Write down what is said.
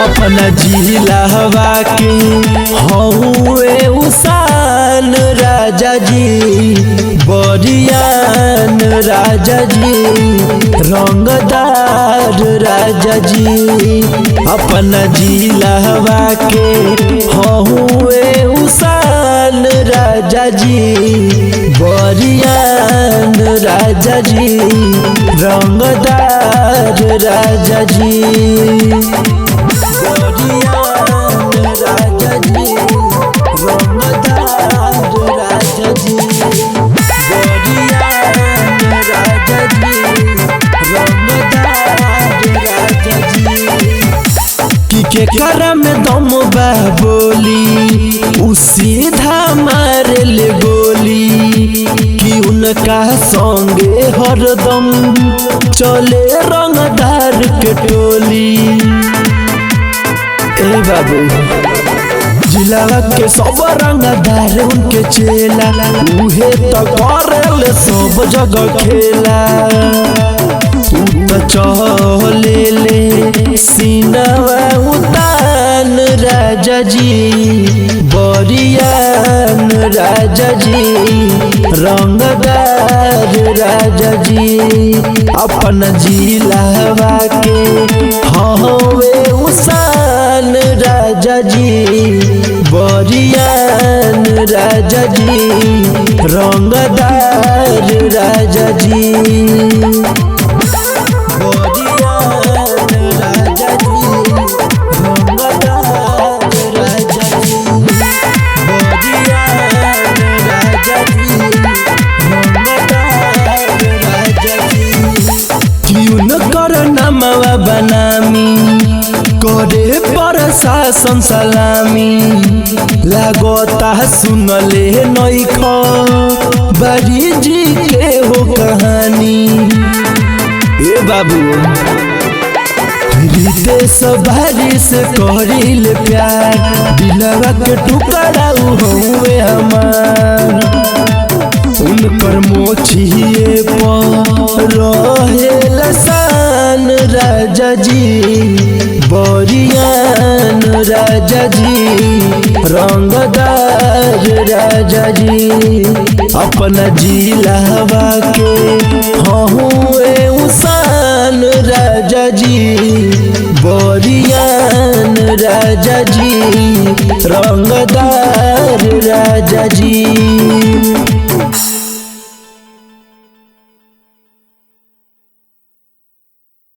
अपना जिलावा के हौवे उसान राजा जी, बरियान राजा जी, रंगदार राजा जी। अपना जिलावा के हौवे उसान राजा जी, बरियान राजा जी, रंगदार राजा जी। के करम दम बा बोली उ सीधा मारे ले गोली, कि उनका संगे हरदम चले रंगदार के टोली। ए बाबू जिलावा के सब रंगदार उनके चेला, उहे तो करेले सब जगह खेला। चले ले सीनावा उतान राजा जी, बरियान राजा जी, रंगदार राजा जी। अपना जिलावा के हौवे उसान राजा जी, बरियान राजा जी, रंगदार राजा जी। नमवा बनामी करे प्रशासन सलामी, लागता सुनले नइख बड़ी जी के हो कहानी। ए बाबू रितेश भारी से करिल प्यार, दिलवा के टुकड़ा हुए हमार। उनकर मोछिए पर रहेल शान राजा जी, बरियान राजा जी, रंगदार राजा जी। अपना जिलावा के हौवे उसान राजा जी, बरियान राजा जी, रंगदार राजा जी।